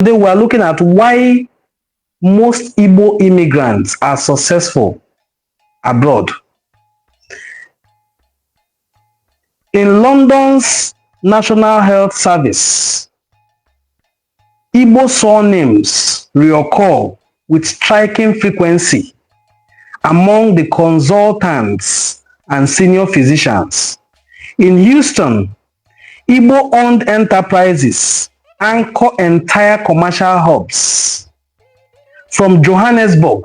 Today we are looking at why most Igbo immigrants are successful abroad. In London's National Health Service, Igbo surnames reoccur with striking frequency among the consultants and senior physicians. In Houston, Igbo-owned enterprises anchor entire commercial hubs. From Johannesburg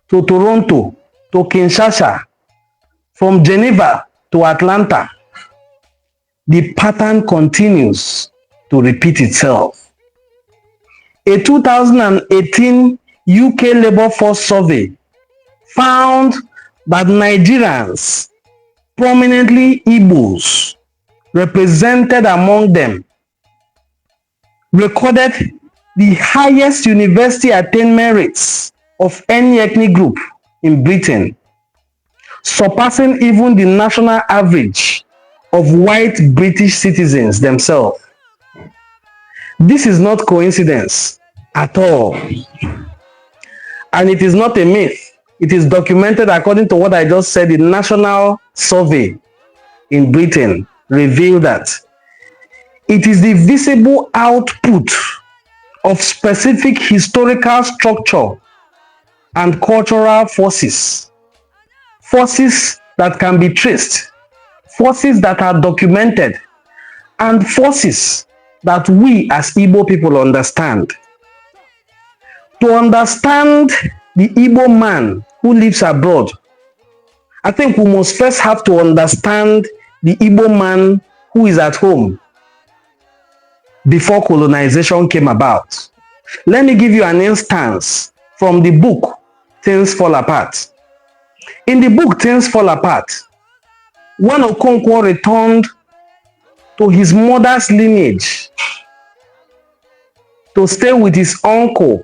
to Toronto to Kinshasa, from Geneva to Atlanta, the pattern continues to repeat itself. A 2018 UK labor force survey found that Nigerians, prominently Igbos, represented among them, recorded the highest university attainment rates of any ethnic group in Britain, surpassing even the national average of white British citizens themselves. This is not coincidence at all. And it is not a myth. It is documented according to what I just said. The national survey in Britain revealed that it is the visible output of specific historical structure and cultural forces that can be traced, forces that are documented, and forces that we as Igbo people understand. To understand the Igbo man who lives abroad, I think we must first have to understand the Igbo man who is at home before colonization came about. Let me give you an instance from the book Things Fall Apart. In the book Things Fall Apart, when Okonkwo returned to his mother's lineage to stay with his uncle,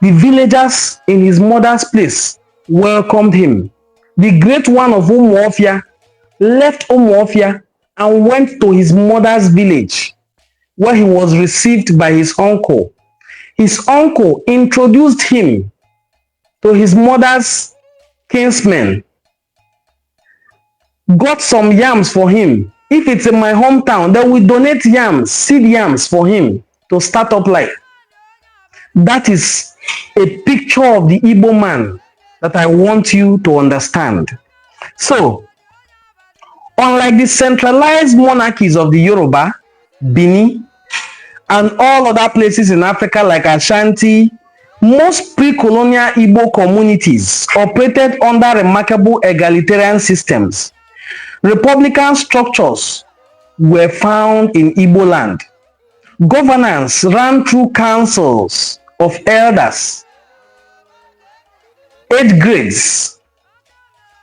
the villagers in his mother's place welcomed him. The great one of Umuofia left Umuofia and went to his mother's village, where he was received by his uncle. His uncle introduced him to his mother's kinsmen, got some yams for him. If it's in my hometown, they will donate yams, seed yams for him to start up life. That is a picture of the Igbo man that I want you to understand. So, unlike the centralized monarchies of the Yoruba, Benin, and all other places in Africa like Ashanti, most pre-colonial Igbo communities operated under remarkable egalitarian systems. Republican structures were found in Igbo land. Governance ran through councils of elders, age grades,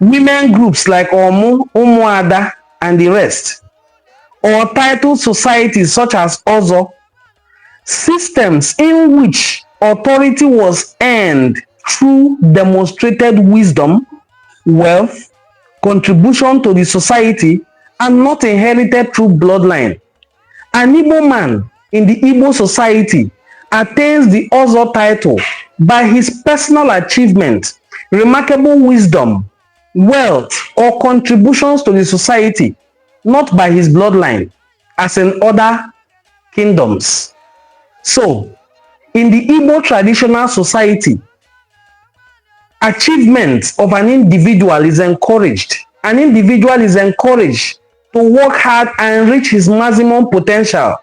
women groups like Omu, Umuada, and the rest, or titled societies such as Ozo, systems in which authority was earned through demonstrated wisdom, wealth, contribution to the society, and not inherited through bloodline. An Igbo man in the Igbo society attains the Ozo title by his personal achievement, remarkable wisdom, wealth, or contributions to the society, not by his bloodline, as in other kingdoms. So, in the Igbo traditional society, achievement of an individual is encouraged. An individual is encouraged to work hard and reach his maximum potential.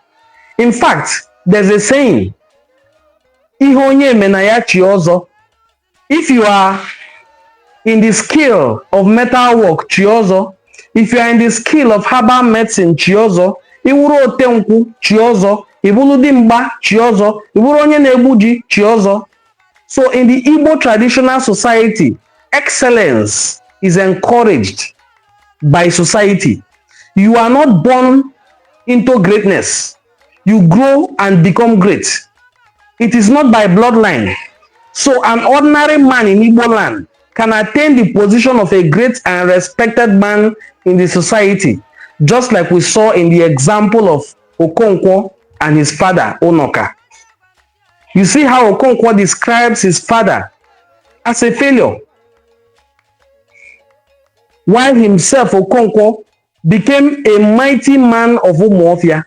In fact, there's a saying, if you are in the skill of metal work, chiozo. If you are in the skill of herbal medicine, chiozo. Iwuru otenku, chiozo. Ibulu dimba, chiozo. Iburu onye na-egbuji, chiozo. So in the Igbo traditional society, excellence is encouraged by society. You are not born into greatness. You grow and become great. It is not by bloodline. So an ordinary man in Igbo land can attain the position of a great and respected man in the society, just like we saw in the example of Okonkwo and his father, Onoka. You see how Okonkwo describes his father as a failure, while himself, Okonkwo, became a mighty man of Umuofia.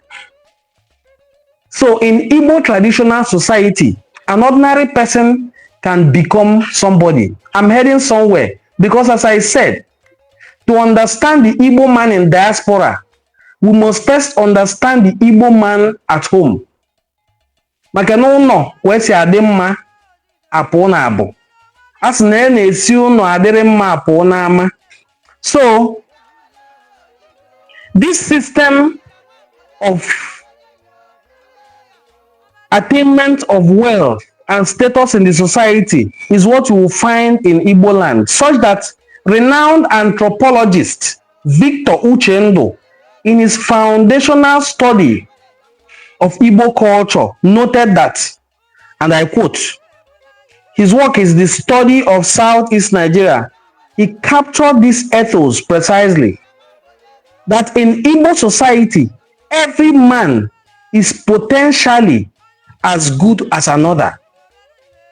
So in Igbo traditional society, an ordinary person can become somebody. I'm heading somewhere because, as I said, to understand the Igbo man in diaspora, we must first understand the Igbo man at home. Maka na ụnọ wee si adị mma apụ na abụ. A sị na na-esi ụnọ adịrị mma apụ na ama. So, this system of attainment of wealth and status in the society is what you will find in Igbo land, such that renowned anthropologist Victor Uchendu, in his foundational study of Igbo culture, noted that, and I quote, his work is the study of Southeast Nigeria. He captured this ethos precisely, that in Igbo society, every man is potentially as good as another.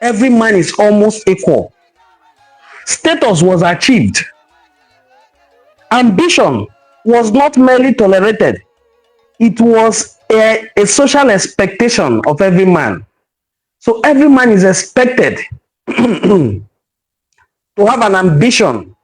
Every man is almost equal. Status was achieved. Ambition was not merely tolerated. It was a social expectation of every man. So every man is expected to have an ambition.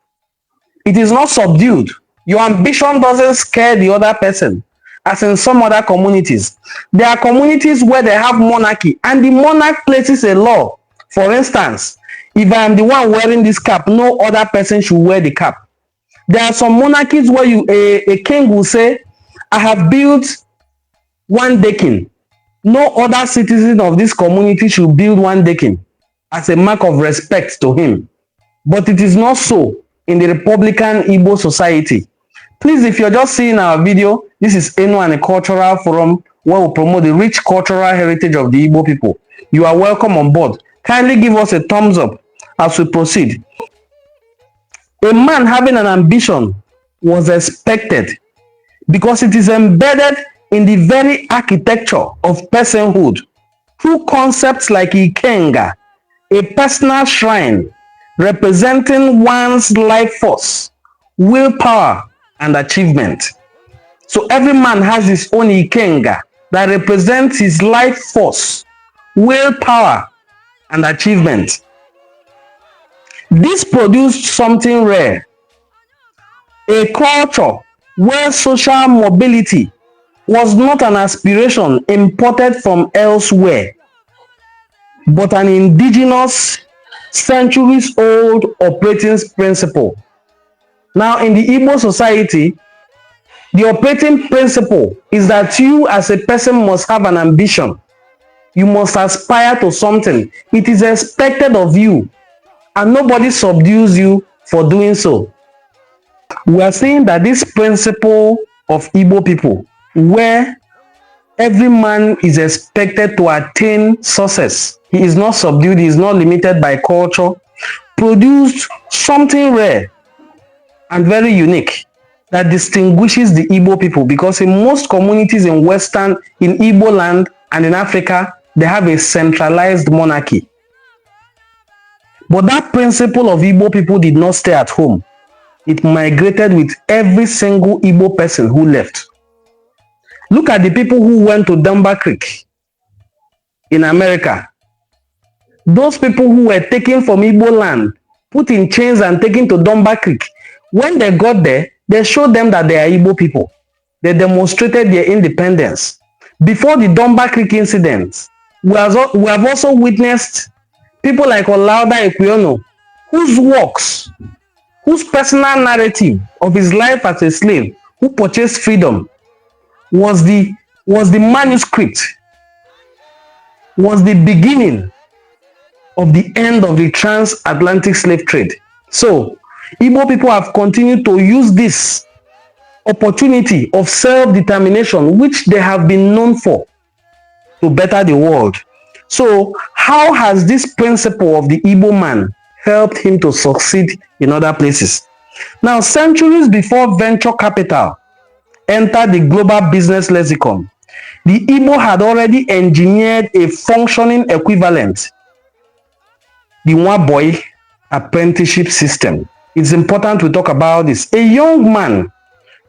It is not subdued. Your ambition doesn't scare the other person, as in some other communities. There are communities where they have monarchy, and the monarch places a law. For instance, if I am the one wearing this cap, no other person should wear the cap. There are some monarchies where a king will say, I have built one decking. No other citizen of this community should build one decking as a mark of respect to him. But it is not so in the Republican Igbo society. Please, if you're just seeing our video, this is Enuani Cultural Forum, where we promote the rich cultural heritage of the Igbo people. You are welcome on board. Kindly give us a thumbs up as we proceed. A man having an ambition was expected because it is embedded in the very architecture of personhood through concepts like Ikenga, a personal shrine representing one's life force, willpower, and achievement. So every man has his own Ikenga that represents his life force, willpower, and achievement. This produced something rare, a culture where social mobility was not an aspiration imported from elsewhere, but an indigenous, centuries-old operating principle. Now, in the Igbo society, the operating principle is that you as a person must have an ambition. You must aspire to something. It is expected of you, and nobody subdues you for doing so. We are saying that this principle of Igbo people, where every man is expected to attain success, he is not subdued, he is not limited by culture, produced something rare and very unique that distinguishes the Igbo people, because in most communities in Igbo land and in Africa, they have a centralized monarchy. But that principle of Igbo people did not stay at home. It migrated with every single Igbo person who left. Look at the people who went to Dunbar Creek in America. Those people who were taken from Igbo land, put in chains and taken to Dunbar Creek. When they got there, they showed them that they are Igbo people. They demonstrated their independence. Before the Dunbar Creek incident, we have also witnessed people like Olaudah Equiano, whose works, whose personal narrative of his life as a slave, who purchased freedom, was the manuscript, was the beginning of the end of the transatlantic slave trade. So, Igbo people have continued to use this opportunity of self-determination, which they have been known for, to better the world. So, how has this principle of the Igbo man helped him to succeed in other places? Now, centuries before venture capital entered the global business lexicon, the Igbo had already engineered a functioning equivalent, the Igba Boi apprenticeship system. It's important we talk about this. A young man,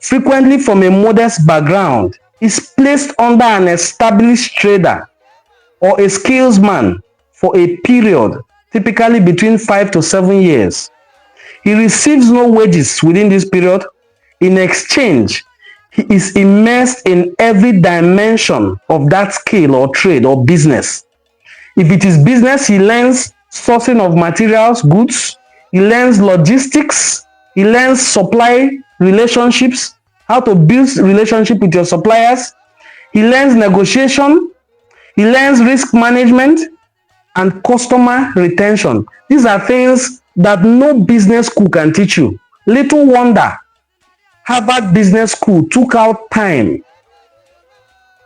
frequently from a modest background, is placed under an established trader or a salesman for a period, typically between 5 to 7 years. He receives no wages within this period. In exchange, he is immersed in every dimension of that skill or trade or business. If it is business, he learns sourcing of materials, goods, he learns logistics, he learns supply relationships, how to build relationship with your suppliers, he learns negotiation, he learns risk management and customer retention. These are things that no business school can teach you. Little wonder Harvard Business School took out time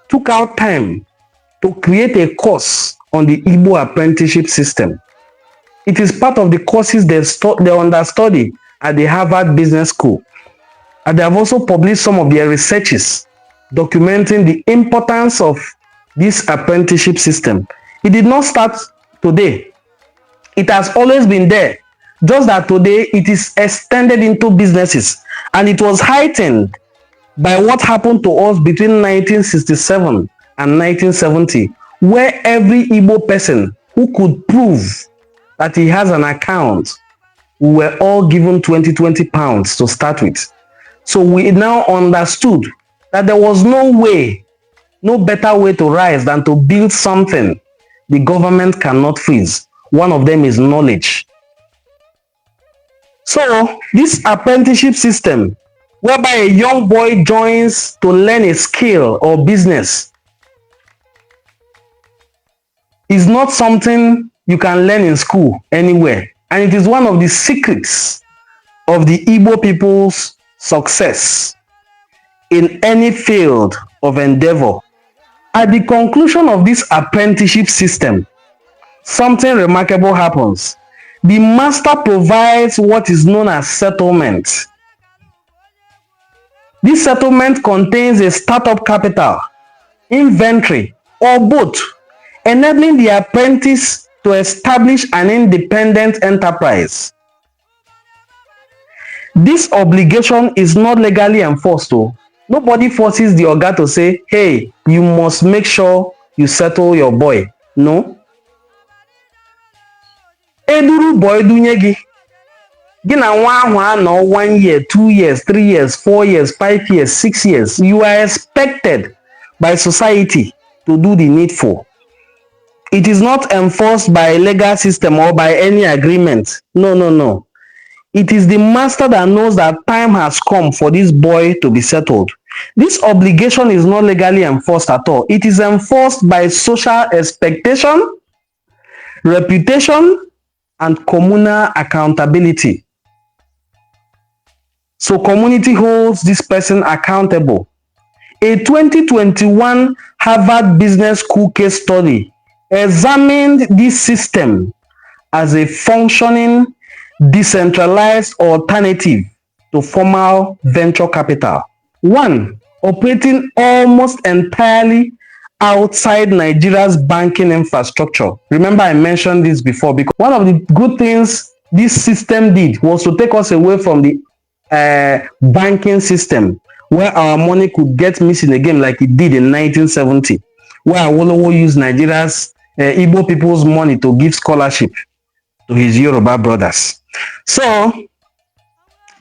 to create a course on the Igbo apprenticeship system. It is part of the courses they understudy at the Harvard Business School. And they have also published some of their researches documenting the importance of this apprenticeship system. It did not start today. It has always been there. Just that today it is extended into businesses, and it was heightened by what happened to us between 1967 and 1970, where every Igbo person who could prove that he has an account, we were all given 20 pounds to start with. So we now understood that there was no better way to rise than to build something the government cannot freeze. One of them is knowledge. So this apprenticeship system, whereby a young boy joins to learn a skill or business, is not something you can learn in school anywhere. And it is one of the secrets of the Igbo people's success in any field of endeavor. At the conclusion of this apprenticeship system, something remarkable happens. The master provides what is known as settlement. This settlement contains a startup capital, inventory, or both, enabling the apprentice to establish an independent enterprise. This obligation is not legally enforced. Nobody forces the oga to say, hey, you must make sure you settle your boy. No. Eduru boy dunye gị na nwa ahụ anọ 1 year, 2 years, 3 years, 4 years, 5 years, 6 years. You are expected by society to do the needful. It is not enforced by a legal system or by any agreement. No. It is the master that knows that time has come for this boy to be settled. This obligation is not legally enforced at all. It is enforced by social expectation, reputation, and communal accountability. So community holds this person accountable. A 2021 Harvard Business School case study examined this system as a functioning, decentralized alternative to formal venture capital. One, operating almost entirely outside Nigeria's banking infrastructure. Remember, I mentioned this before, because one of the good things this system did was to take us away from the banking system, where our money could get missing again like it did in 1970, where Awolowo used Nigeria's Igbo people's money to give scholarship to his Yoruba brothers. So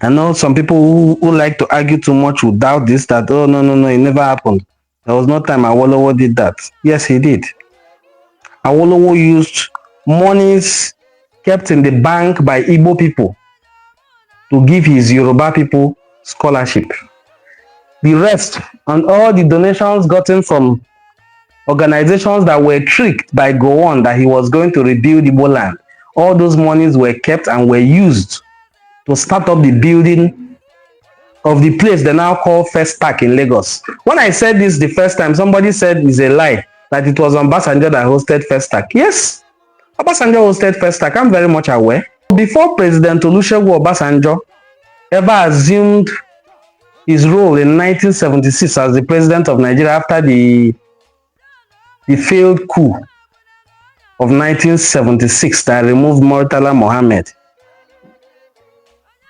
I know some people who like to argue too much will doubt this, that, oh, no, it never happened. There was no time Awolowo did that. Yes, he did. Awolowo used monies kept in the bank by Igbo people to give his Yoruba people scholarship. The rest, and all the donations gotten from organizations that were tricked by Gowon that he was going to rebuild Igbo land, all those monies were kept and were used to start up the building of the place they now call First Stack in Lagos. When I said this the first time, somebody said it's a lie, that it was Obasanjo that hosted First Stack. Yes, Obasanjo hosted First Stack. I'm very much aware. Before President Olusegun Obasanjo ever assumed his role in 1976 as the president of Nigeria after the the failed coup of 1976 that removed Murtala Mohammed,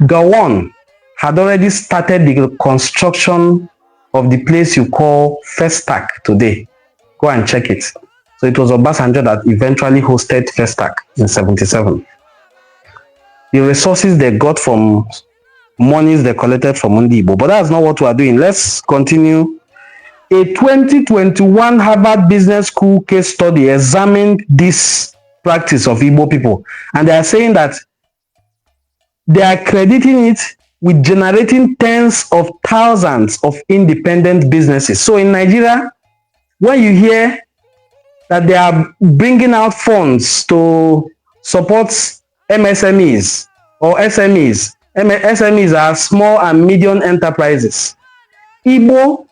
Gowon had already started the construction of the place you call Festac today. Go and check it. So it was Obasanjo that eventually hosted Festac in 77. The resources they got from monies they collected from Igbo, but that's not what we are doing. Let's continue. A 2021 Harvard Business School case study examined this practice of Igbo people, and they are saying that they are crediting it with generating tens of thousands of independent businesses. So in Nigeria, when you hear that they are bringing out funds to support MSMEs or SMEs, SMEs are small and medium enterprises. Igbo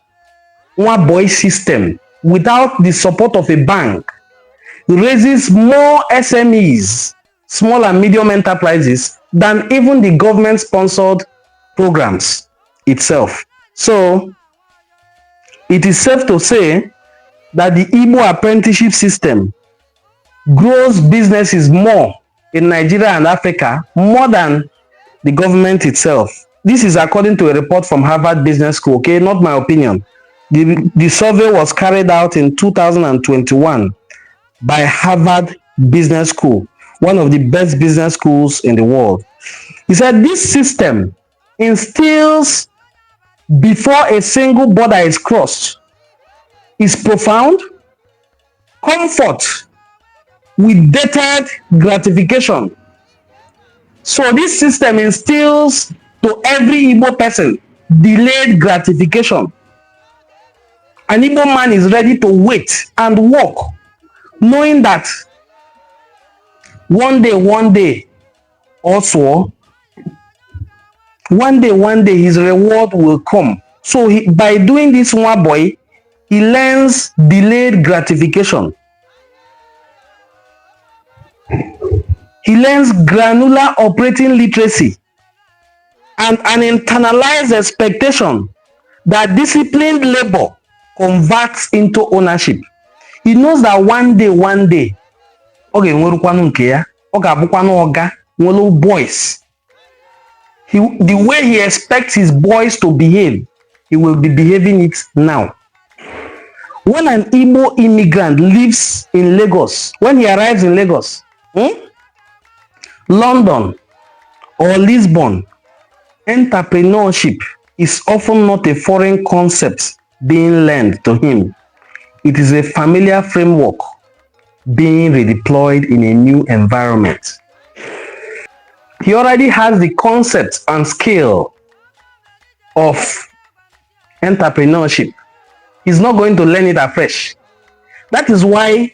Boi system, without the support of a bank, raises more SMEs, small and medium enterprises, than even the government-sponsored programs itself. So, it is safe to say that the Igbo apprenticeship system grows businesses more in Nigeria and Africa more than the government itself. This is according to a report from Harvard Business School, okay, not my opinion. The survey was carried out in 2021 by Harvard Business School, one of the best business schools in the world. He said this system instills before a single border is crossed is profound comfort with deferred gratification. So this system instills to every Igbo person delayed gratification. An Igbo man is ready to wait and work, knowing that one day, also, one day, his reward will come. So by doing this one boy, he learns delayed gratification. He learns granular operating literacy and an internalized expectation that disciplined labor converts into ownership. He knows that one day, okay, boys. The way he expects his boys to behave, he will be behaving it now. When an Igbo immigrant lives in Lagos, when he arrives in Lagos, London or Lisbon, entrepreneurship is often not a foreign concept being learned to him. It is a familiar framework being redeployed in a new environment. He already has the concept and skill of entrepreneurship. He's not going to learn it afresh. That is why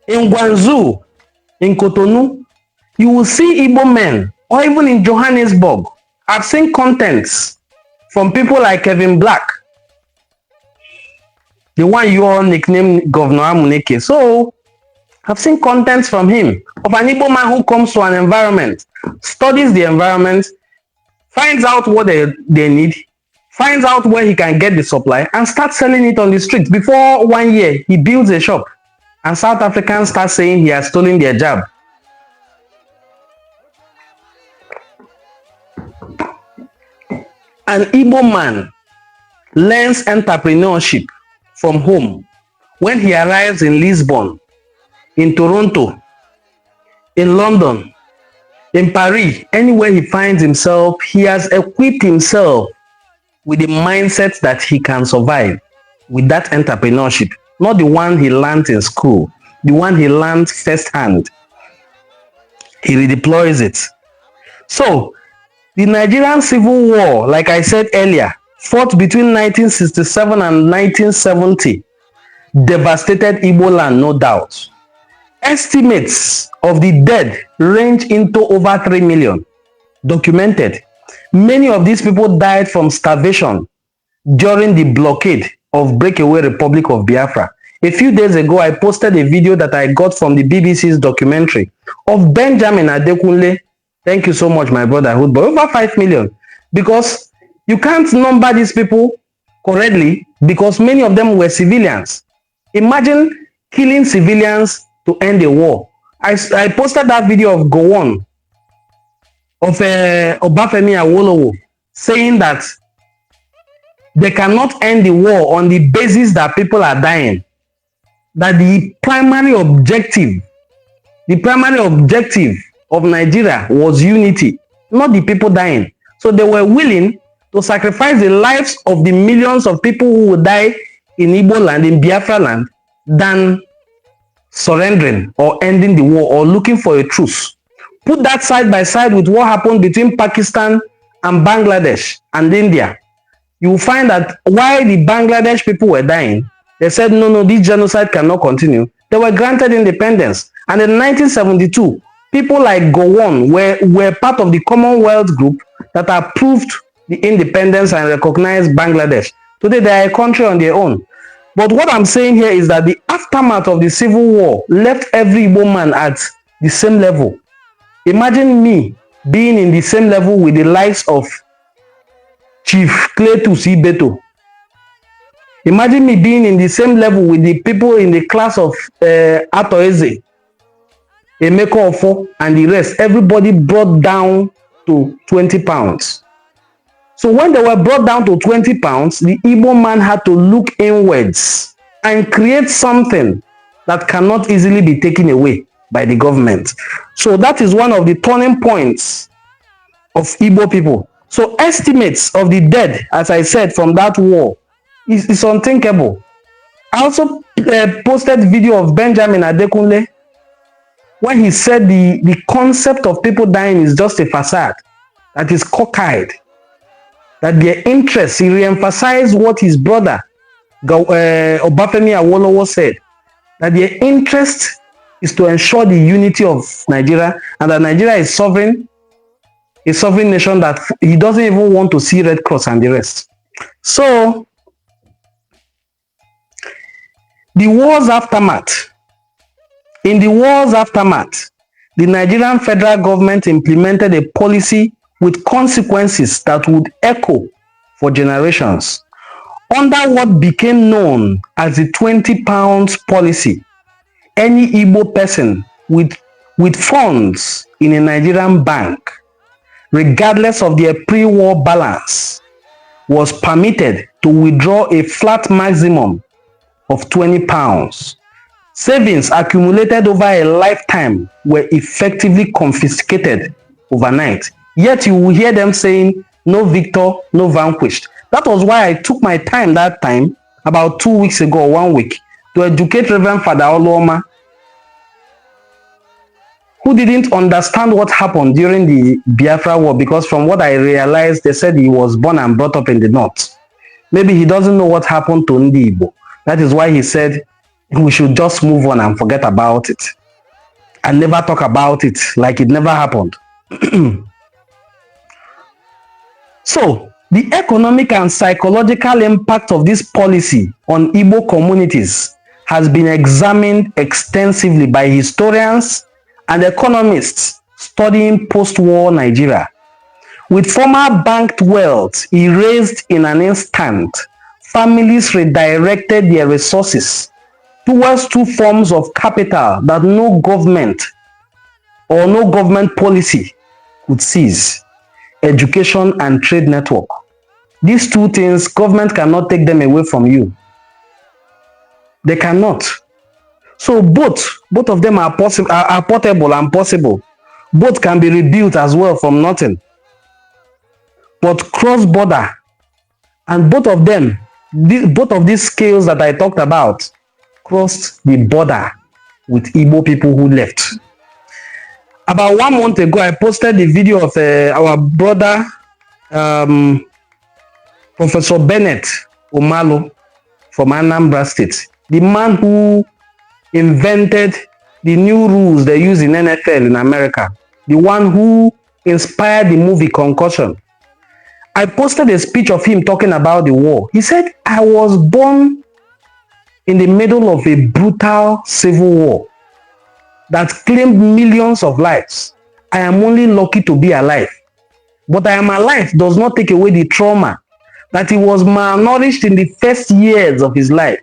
in Guangzhou, in Cotonou, you will see Igbo men, or even in Johannesburg. I've seen contents from people like Kevin Black, the one you all nicknamed Governor Amuneke. So, I've seen contents from him of an Igbo man who comes to an environment, studies the environment, finds out what they need, finds out where he can get the supply, and starts selling it on the street. Before 1 year, he builds a shop, and South Africans start saying he has stolen their job. An Igbo man learns entrepreneurship from home when he arrives in Lisbon, in Toronto, in London, in Paris, anywhere he finds himself. He has equipped himself with the mindset that he can survive with that entrepreneurship, not the one he learned in school, the one he learned firsthand. He redeploys it. So, the Nigerian Civil War, like I said earlier, fought between 1967 and 1970, devastated Igbo land, no doubt. Estimates of the dead range into over 3 million, documented. Many of these people died from starvation during the blockade of breakaway Republic of Biafra. A few days ago, I posted a video that I got from the BBC's documentary of Benjamin Adekunle. Thank you so much, my brotherhood, but over 5 million. Because you can't number these people correctly because many of them were civilians. Imagine killing civilians to end the war. I posted that video of Gowon, of Obafemi Awolowo, saying that they cannot end the war on the basis that people are dying. That the primary objective of Nigeria was unity, not the people dying. So they were willing to sacrifice the lives of the millions of people who would die in Igbo land, in Biafra land, than surrendering or ending the war or looking for a truce. Put that side by side with what happened between Pakistan and Bangladesh and India. You will find that while the Bangladesh people were dying, they said, no, this genocide cannot continue. They were granted independence. And in 1972, people like Gowon were part of the Commonwealth group that approved the independence and recognized Bangladesh. Today, they are a country on their own. But what I'm saying here is that the aftermath of the civil war left every woman at the same level. Imagine me being in the same level with the likes of Chief Cletus Ibeto. Imagine me being in the same level with the people in the class of Ato Eze, Emeka Ofo, and the rest. Everybody brought down to 20 pounds. So when they were brought down to 20 pounds, the Igbo man had to look inwards and create something that cannot easily be taken away by the government. So that is one of the turning points of Igbo people. So estimates of the dead, as I said, from that war is unthinkable. I also posted video of Benjamin Adekunle when he said the concept of people dying is just a facade, that is cockeyed, that their interest, he re-emphasized what his brother Obafemi Awolowo said, that their interest is to ensure the unity of Nigeria, and that Nigeria is sovereign, a sovereign nation, that he doesn't even want to see Red Cross and the rest. So, the war's aftermath. In the war's aftermath, the Nigerian federal government implemented a policy with consequences that would echo for generations. Under what became known as the 20 pounds policy, any Igbo person with funds in a Nigerian bank, regardless of their pre-war balance, was permitted to withdraw a flat maximum of 20 pounds. Savings accumulated over a lifetime were effectively confiscated overnight. Yet you will hear them saying, no victor, no vanquished. That was why I took my time that time, about 2 weeks ago, 1 week, to educate Reverend Father Oluoma, who didn't understand what happened during the Biafra war, because from what I realized, they said he was born and brought up in the north. Maybe he doesn't know what happened to Ndi Igbo. That is why he said we should just move on and forget about it and never talk about it like it never happened. So, the economic and psychological impact of this policy on Igbo communities has been examined extensively by historians and economists studying post-war Nigeria. With former banked wealth erased in an instant, families redirected their resources towards two forms of capital that no government or no government policy could seize: education and trade network. These two things, government cannot take them away from you. They cannot. So both of them are possible, are portable and possible. Both can be rebuilt as well from nothing. But cross-border, and both of them, both of these scales that I talked about, crossed the border with Igbo people who left. About 1 month ago, I posted the video of our brother, Professor Bennett Omalo from Anambra State, the man who invented the new rules they use in NFL in America, the one who inspired the movie Concussion. I posted a speech of him talking about the war. He said, I was born in the middle of a brutal civil war that claimed millions of lives. I am only lucky to be alive. But I am alive does not take away the trauma that he was malnourished in the first years of his life.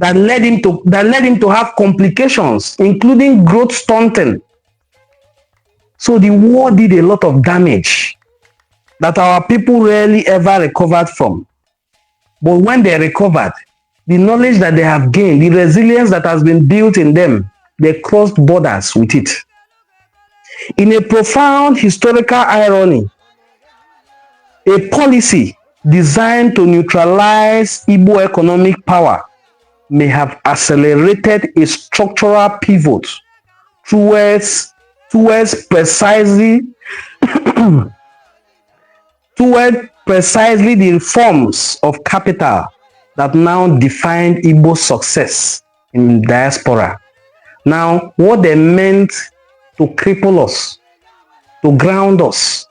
that led him to have complications, including growth stunting. So the war did a lot of damage that our people rarely ever recovered from. But when they recovered, the knowledge that they have gained, the resilience that has been built in them, they crossed borders with it. In a profound historical irony, a policy designed to neutralize Igbo economic power may have accelerated a structural pivot towards precisely the reforms of capital that now define Igbo's success in diaspora. Now, what they meant to cripple us, to ground us,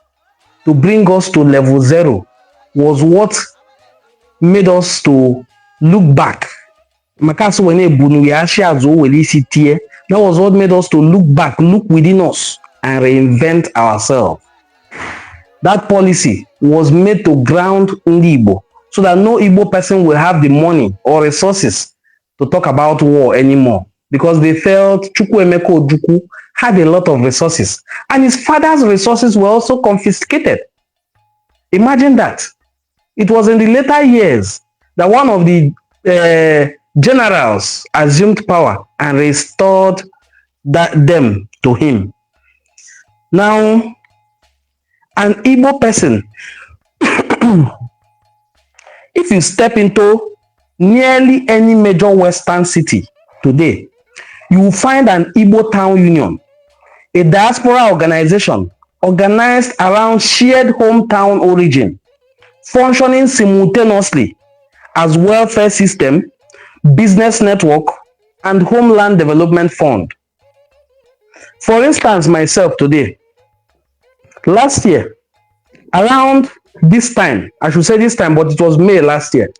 to bring us to level zero was what made us to look back. That was what made us to look back, look within us, and reinvent ourselves. That policy was made to ground Igbo so that no Igbo person will have the money or resources to talk about war anymore, because they felt Chukwuemeka Ojukwu had a lot of resources and his father's resources were also confiscated. Imagine that. It was in the later years that one of the generals assumed power and restored them to him. Now, an Igbo person, if you step into nearly any major Western city today, you will find an Igbo town union, a diaspora organization organized around shared hometown origin, functioning simultaneously as welfare system, business network, and homeland development fund. For instance, myself today, last year, around this time, I should say this time, but it was May last year,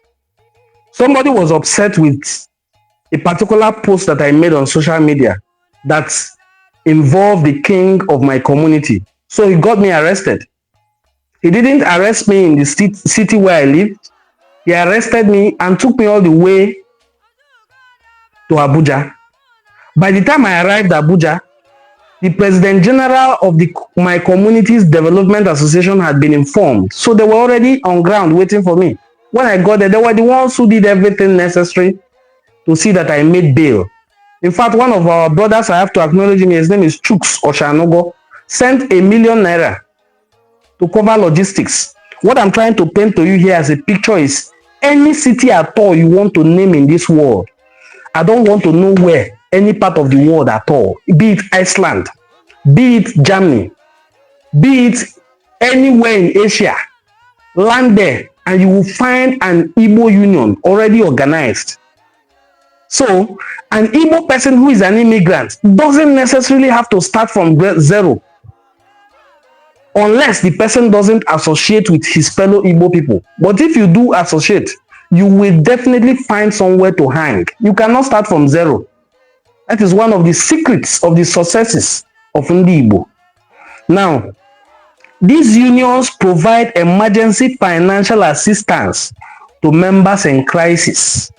somebody was upset with a particular post that I made on social media that involved the king of my community. So he got me arrested. He didn't arrest me in the city where I lived. He arrested me and took me all the way to Abuja. By the time I arrived at Abuja, the President General of my community's development association had been informed. So they were already on ground waiting for me. When I got there, they were the ones who did everything necessary to see that I made bail. In fact, one of our brothers, I have to acknowledge him, his name is Chuks Oshanogo, sent ₦1 million to cover logistics. What I'm trying to paint to you here as a picture is any city at all you want to name in this world. I don't want to know where, any part of the world at all, be it Iceland, be it Germany, be it anywhere in Asia. Land there and you will find an Igbo union already organized. So an Igbo person who is an immigrant doesn't necessarily have to start from zero, unless the person doesn't associate with his fellow Igbo people. But if you do associate, you will definitely find somewhere to hang. You cannot start from zero. That is one of the secrets of the successes of Ndi Igbo. Now, these unions provide emergency financial assistance to members in crisis.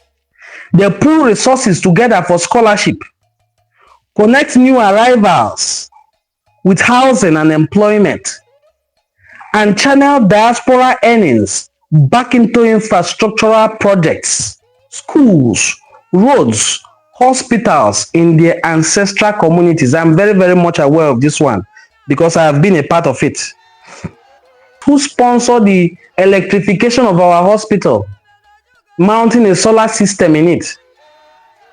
They pool resources together for scholarship, connect new arrivals with housing and employment, and channel diaspora earnings back into infrastructural projects, schools, roads, hospitals in their ancestral communities. I'm very, very much aware of this one because I have been a part of it. Who sponsored the electrification of our hospital, mounting a solar system in it.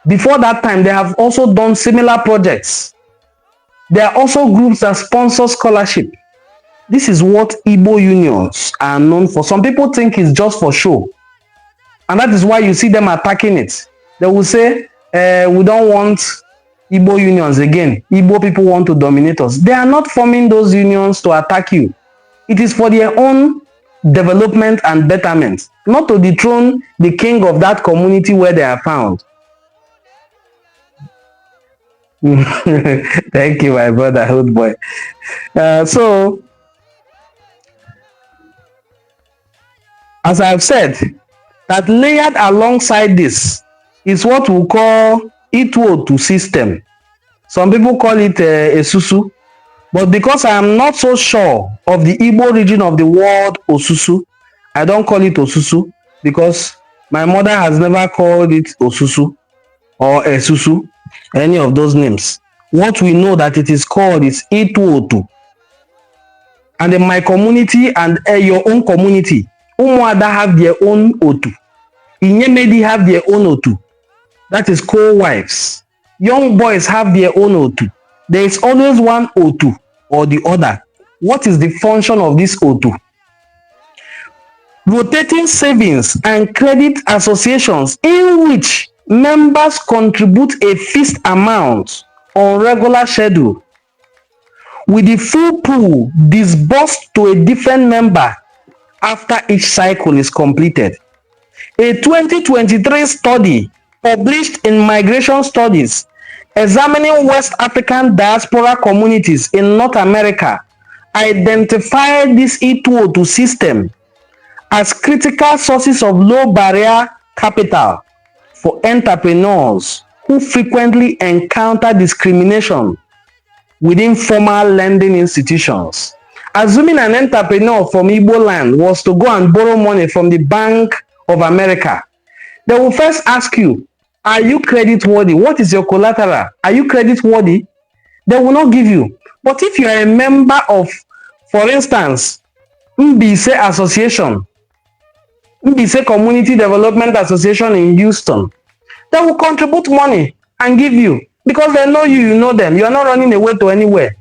Before that time, they have also done similar projects. There are also groups that sponsor scholarship. This is what Igbo unions are known for. Some people think it's just for show. And that is why you see them attacking it. They will say, we don't want Igbo unions again. Igbo people want to dominate us. They are not forming those unions to attack you. It is for their own development and betterment, not to dethrone the king of that community where they are found. Thank you, my brother, old boy. So, as I've said, that layered alongside this is what we call Itu system. Some people call it Esusu, but because I am not so sure of the Igbo region of the word Osusu, I don't call it Osusu because my mother has never called it Osusu or Esusu, any of those names. What we know that it is called is Itu. And in my community and your own community, Umuada have their own Otu. Inyemedi have their own Otu. That is co-wives. Young boys have their own Otu. There is always one Otu or the other. What is the function of this Otu? Rotating savings and credit associations in which members contribute a fixed amount on regular schedule, with the full pool disbursed to a different member after each cycle is completed. A 2023 study published in Migration Studies examining West African diaspora communities in North America identified this Itu system as critical sources of low barrier capital for entrepreneurs who frequently encounter discrimination within formal lending institutions. Assuming an entrepreneur from Igbo land was to go and borrow money from the Bank of America, they will first ask you, are you credit worthy? What is your collateral? Are you credit worthy? They will not give you. But if you are a member of, for instance, Mbise Association, Mbise Community Development Association in Houston, they will contribute money and give you because they know you, you know them. You are not running away to anywhere.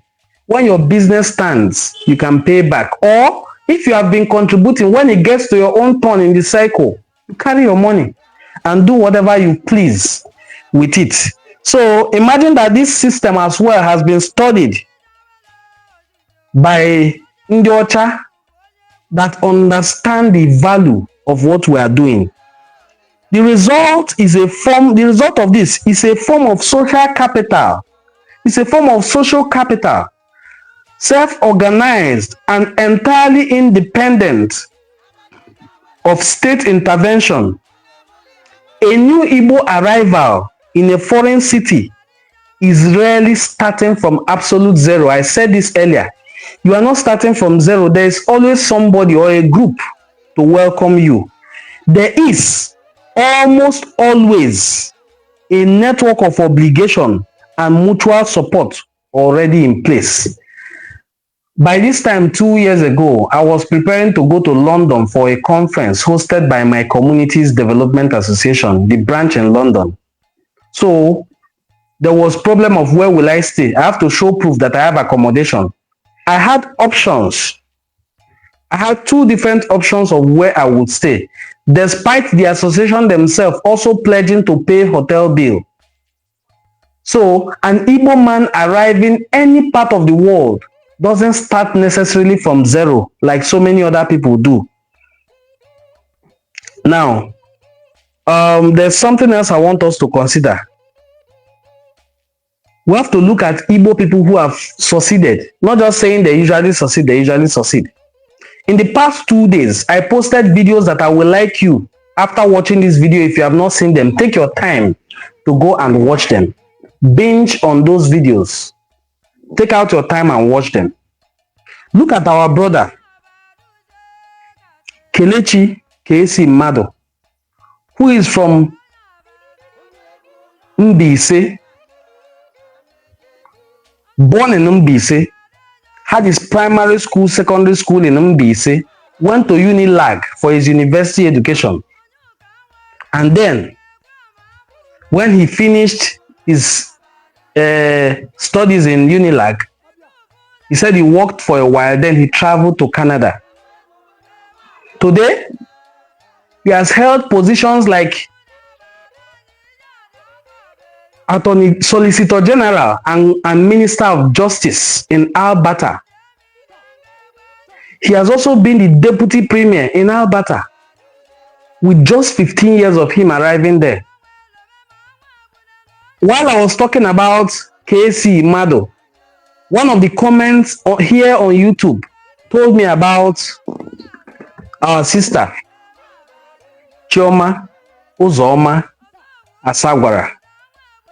When your business stands, you can pay back. Or if you have been contributing, when it gets to your own turn in the cycle, you carry your money and do whatever you please with it. So imagine that this system as well has been studied by Ndiocha that understand the value of what we are doing. The result of this is a form of social capital. It's a form of social capital, self-organized and entirely independent of state intervention. A new Igbo arrival in a foreign city is rarely starting from absolute zero. I said this earlier. You are not starting from zero. There is always somebody or a group to welcome you. There is almost always a network of obligation and mutual support already in place. By this time, 2 years ago, I was preparing to go to London for a conference hosted by my community's development association, the branch in London. So there was problem of where will I stay. I have to show proof that I have accommodation. I had options. I had two different options of where I would stay, despite the association themselves also pledging to pay hotel bill. So an Igbo man arriving any part of the world doesn't start necessarily from zero like so many other people do. Now, there's something else I want us to consider. We have to look at Igbo people who have succeeded, not just saying they usually succeed, they usually succeed. In the past 2 days, I posted videos that I would like you, after watching this video, if you have not seen them, take your time to go and watch them. Binge on those videos. Take out your time and watch them. Look at our brother, Kelechi Mado, who is from Mbise, born in Mbise, had his primary school, secondary school in Mbise, went to Unilag for his university education. And then, when he finished his studies in Unilag, he said he worked for a while, then he traveled to Canada. Today, he has held positions like Attorney Solicitor General and Minister of Justice in Alberta. He has also been the Deputy Premier in Alberta, with just 15 years of him arriving there. While I was talking about KC Mado, one of the comments here on YouTube told me about our sister, Chioma Uzoma, Asagwara,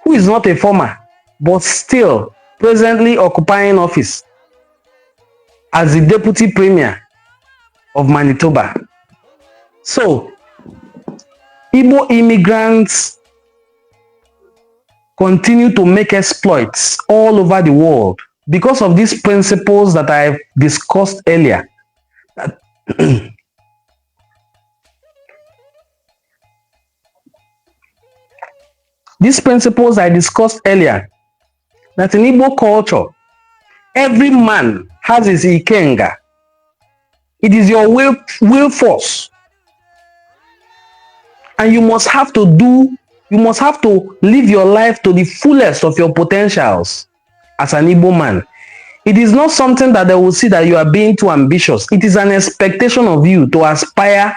who is not a farmer, but still presently occupying office as the Deputy Premier of Manitoba. So, Igbo immigrants continue to make exploits all over the world because of these principles that I've discussed earlier. These principles I discussed earlier, that in Igbo culture, every man has his ikenga. It is your will force. And you must have to live your life to the fullest of your potentials as an Igbo man. It is not something that they will see that you are being too ambitious. It is an expectation of you to aspire,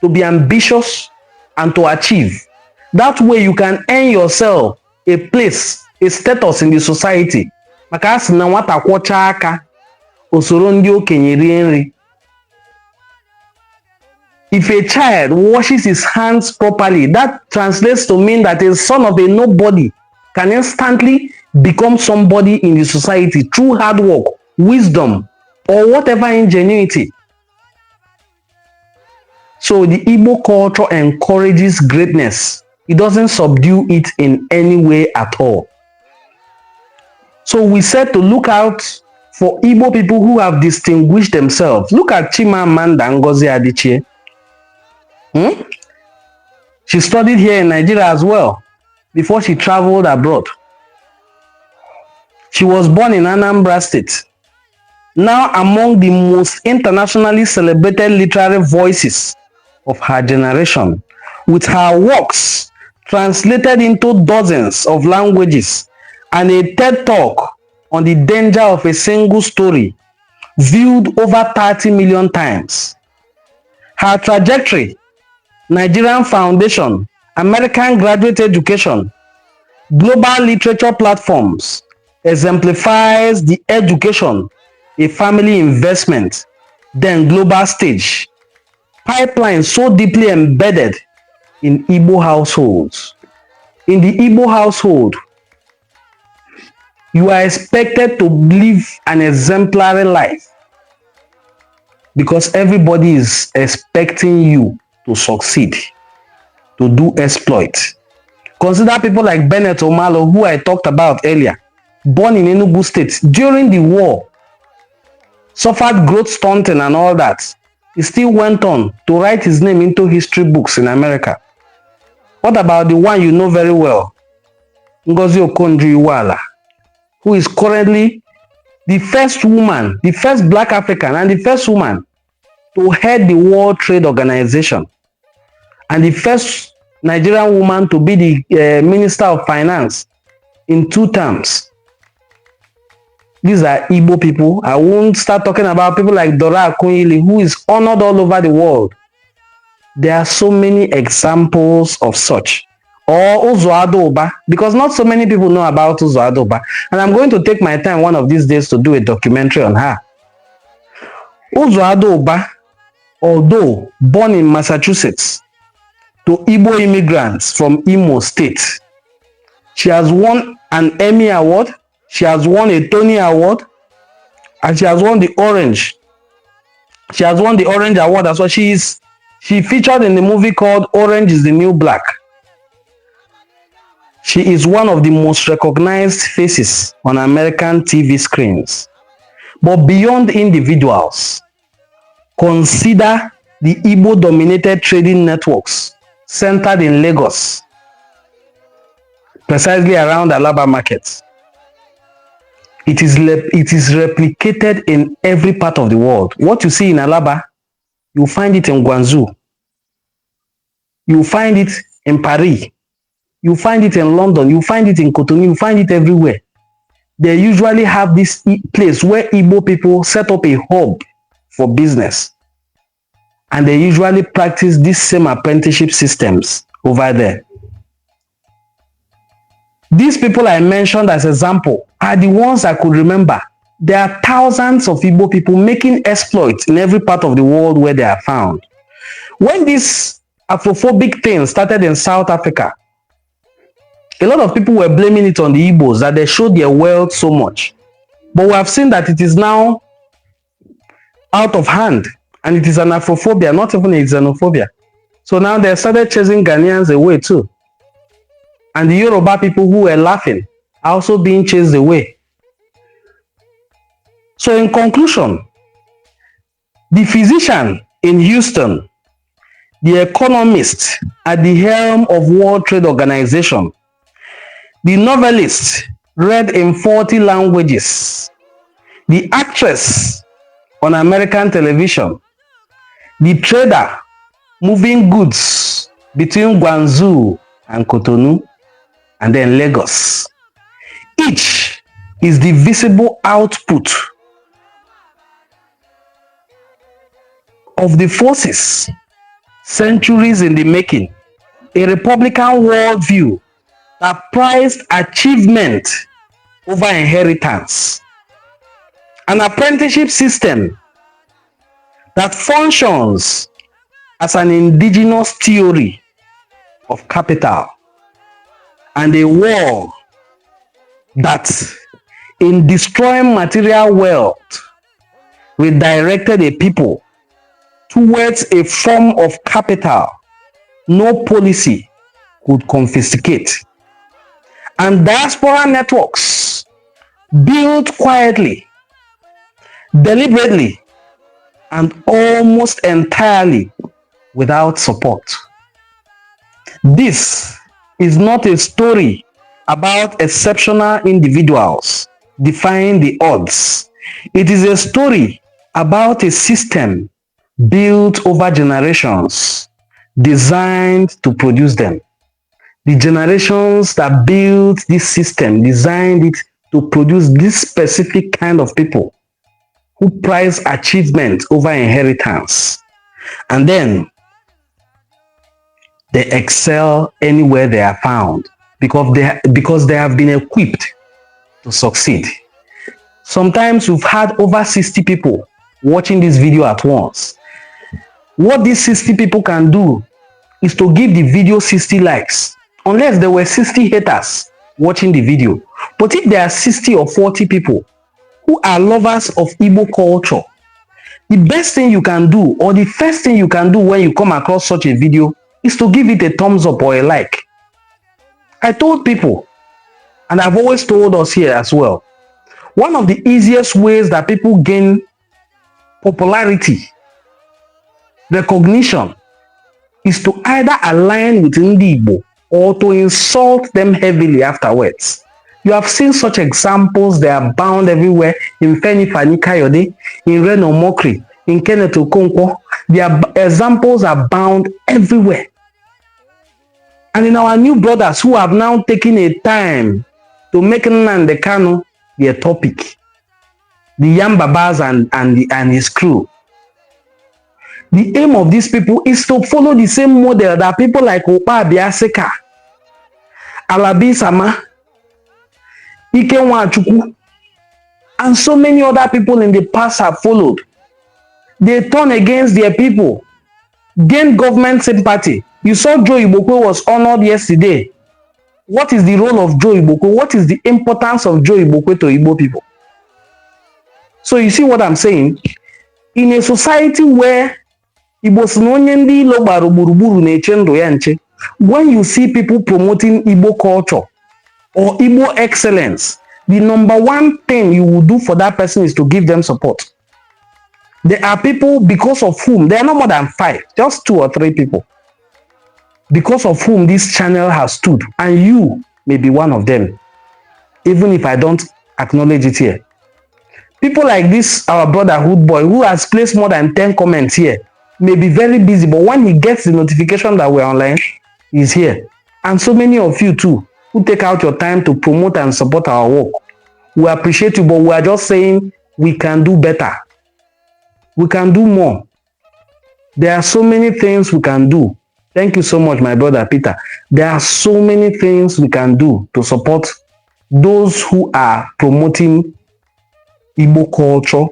to be ambitious, and to achieve. That way you can earn yourself a place, a status in the society. Maka asị na nwata kwọcha aka, osoro ndị okenye rie nri. If a child washes his hands properly, that translates to mean that a son of a nobody can instantly become somebody in the society through hard work, wisdom, or whatever ingenuity. So the Igbo culture encourages greatness. It doesn't subdue it in any way at all. So we said to look out for Igbo people who have distinguished themselves. Look at Chimamanda Ngozi Adichie. She studied here in Nigeria as well before she traveled abroad. She was born in Anambra State. Now among the most internationally celebrated literary voices of her generation, with her works translated into dozens of languages and a TED Talk on the danger of a single story viewed over 30 million times. Her trajectory: Nigerian Foundation, American Graduate Education, global literature platforms, exemplifies the education, a family investment, then global stage. Pipeline so deeply embedded in Igbo households. In the Igbo household, you are expected to live an exemplary life because everybody is expecting you to succeed, to do exploit. Consider people like Bennett Omalo, who I talked about earlier, born in Enugu State during the war, suffered growth stunting and all that. He still went on to write his name into history books in America. What about the one you know very well, Ngozi Okonjo-Iweala, who is currently the first woman, the first Black African, and the first woman to head the World Trade Organization, and the first Nigerian woman to be the Minister of Finance in 2 terms. These are Igbo people. I won't start talking about people like Dora Akunyili, who is honored all over the world. There are so many examples of such. Or Uzoado Oba, because not so many people know about Uzoado Oba. And I'm going to take my time one of these days to do a documentary on her. Uzoado Oba, although born in Massachusetts to Igbo immigrants from Imo State, she has won an Emmy Award, she has won a Tony Award, and she has won the Orange. She has won the Orange Award as well. She featured in the movie called Orange is the New Black. She is one of the most recognized faces on American TV screens. But beyond individuals, consider the Igbo-dominated trading networks centered in Lagos, precisely around Alaba Market. It is replicated in every part of the world. What you see in Alaba, you find it in Guangzhou. You find it in Paris. You find it in London. You find it in Cotonou. You find it everywhere. They usually have this place where Igbo people set up a hub for business. And they usually practice these same apprenticeship systems over there. These people I mentioned as example are the ones I could remember. There are thousands of Igbo people making exploits in every part of the world where they are found. When this Afrophobic thing started in South Africa, A lot of people were blaming it on the Igbos that they showed their wealth so much. But we have seen that it is now out of hand, and it is an Afrophobia, not even a xenophobia. So now they started chasing Ghanaians away too. And the Yoruba people who were laughing are also being chased away. So in conclusion, the physician in Houston, the economist at the helm of World Trade Organization, the novelist read in 40 languages, the actress on American television, the trader moving goods between Guangzhou and Cotonou, and then Lagos. Each is the visible output of the forces, centuries in the making, a Republican worldview that prized achievement over inheritance, an apprenticeship system that functions as an indigenous theory of capital, and a war that, in destroying material wealth, redirected a people towards a form of capital no policy could confiscate. And diaspora networks built quietly, deliberately, and almost entirely without support. This is not a story about exceptional individuals defying the odds. It is a story about a system built over generations, designed to produce them. The generations that built this system designed it to produce this specific kind of people who prize achievement over inheritance. And then they excel anywhere they are found because they have been equipped to succeed. Sometimes we've had over 60 people watching this video at once. What these 60 people can do is to give the video 60 likes, unless there were 60 haters watching the video. But if there are 60 or 40 people who are lovers of Igbo culture, the best thing you can do, or the first thing you can do when you come across such a video, is to give it a thumbs up or a like. I told people, and I've always told us here as well, one of the easiest ways that people gain popularity, recognition, is to either align with Ndi Igbo or to insult them heavily afterwards. You have seen such examples. They are bound everywhere. In Feni Fani Kayode, in Reno Mokri, in Kenneth Okonkwo. Their examples are bound everywhere. And in our new brothers who have now taken a time to make Nnamdi Kanu their topic, the Yambabas and his crew. The aim of these people is to follow the same model that people like Opa Biaseka, Alabi Sama, Ike Nwachukwu, and so many other people in the past have followed. They turn against their people, gain government sympathy. You saw Joe Igbokwe was honored yesterday. What is the role of Joe Igbokwe? What is the importance of Joe Igbokwe to Igbo people? So you see what I'm saying? In a society where when you see people promoting Igbo culture or Igbo excellence, the number one thing you will do for that person is to give them support. There are people because of whom, there are no more than 5, just 2 or 3 people, because of whom this channel has stood, and you may be one of them, even if I don't acknowledge it here. People like this, our brother Hood Boy, who has placed more than 10 comments here, may be very busy, but when he gets the notification that we're online, he's here. And so many of you too, who take out your time to promote and support our work. We appreciate you, but we are just saying we can do better. We can do more. There are so many things we can do. Thank you so much, my brother Peter. There are so many things we can do to support those who are promoting Igbo culture,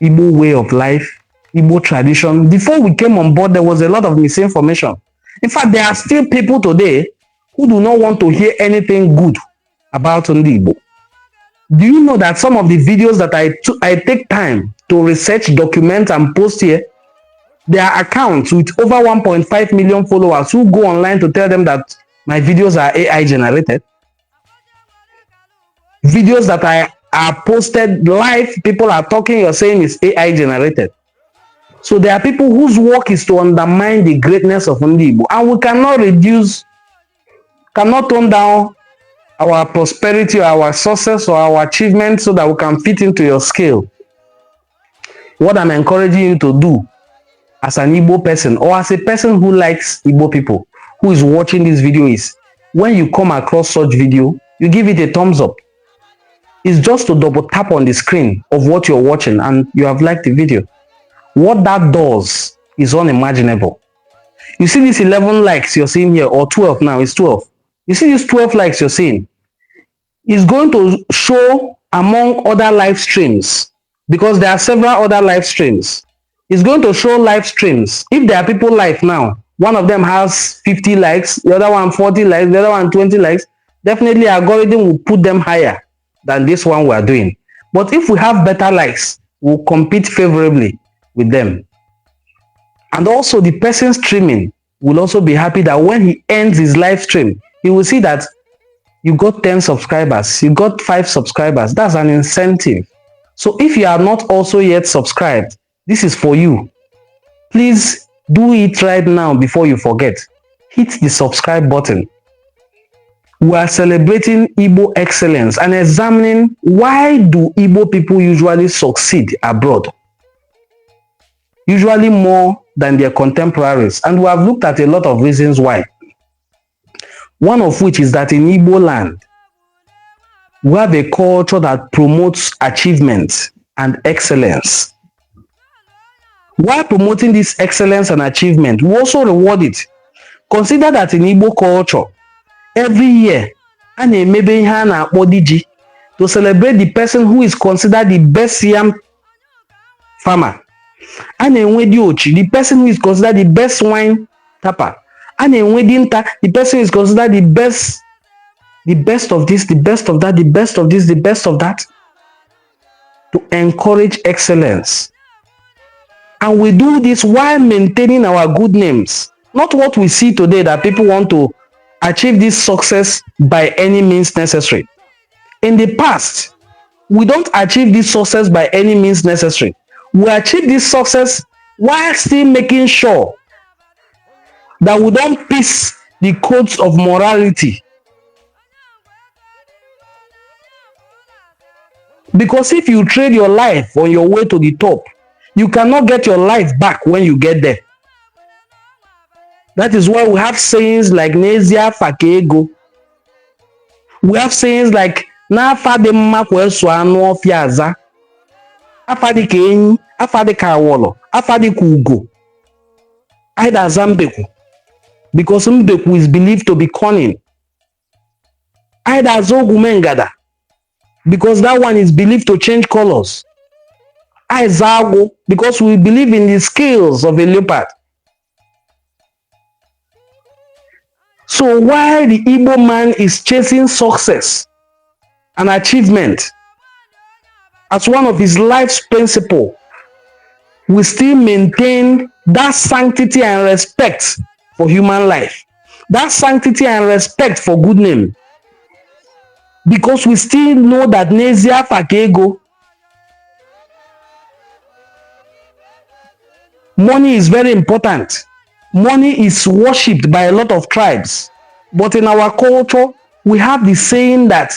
Igbo way of life, Igbo tradition. Before we came on board, there was a lot of misinformation. In fact, there are still people today who do not want to hear anything good about Igbo. Do you know that some of the videos that I take time to research, document, and post here, there are accounts with over 1.5 million followers who go online to tell them that my videos are AI generated. Videos that are posted live, people are talking, you're saying is AI generated. So there are people whose work is to undermine the greatness of Igbo, and we cannot turn down our prosperity or our success or our achievements so that we can fit into your scale. What I'm encouraging you to do as an Igbo person or as a person who likes Igbo people, who is watching this video, is when you come across such video, you give it a thumbs up. It's just to double tap on the screen of what you're watching and you have liked the video. What that does is unimaginable. You see these 11 likes you're seeing here, or 12 now, it's 12. You see these 12 likes you're seeing? It's going to show among other live streams, because there are several other live streams. It's going to show live streams. If there are people live now, one of them has 50 likes, the other one 40 likes, the other one 20 likes, definitely algorithm will put them higher than this one we are doing. But if we have better likes, we'll compete favorably with them. And also the person streaming will also be happy that when he ends his live stream, he will see that you got 10 subscribers, you got 5 subscribers. That's an incentive. So if you are not also yet subscribed, this is for you. Please do it right now before you forget. Hit the subscribe button. We are celebrating Igbo excellence and examining why do Igbo people usually succeed abroad, usually more than their contemporaries. And we have looked at a lot of reasons why. One of which is that in Igbo land, we have a culture that promotes achievement and excellence. While promoting this excellence and achievement, we also reward it. Consider that in Igbo culture, every year, a na-emebe ihe a na-akpọ diji to celebrate the person who is considered the best yam farmer. A na-enwe diochi, the person who is considered the best wine tapper. A na-enwe dinta, the person who is considered the best of this, the best of that, the best of this, the best of that, to encourage excellence. And we do this while maintaining our good names. Not what we see today, that people want to achieve this success by any means necessary. In the past, we don't achieve this success by any means necessary. We achieve this success while still making sure that we don't piece the codes of morality. Because if you trade your life on your way to the top, you cannot get your life back when you get there. That is why we have sayings like Nezia Fakego. We have sayings like Na Fade Makwesu Anu Fiaza, Afadi Kenyi, Afadi Kawolo, Afadi Kugo, Aida Zambeku. Because Mbeku is believed to be cunning. Aida Zogumengada. Because that one is believed to change colors. Aizago, because we believe in the scales of a leopard. So while the Igbo man is chasing success and achievement as one of his life's principles, we still maintain that sanctity and respect for human life, that sanctity and respect for good name. Because we still know that Nezia Fakego, money is very important. Money is worshipped by a lot of tribes. But in our culture, we have the saying that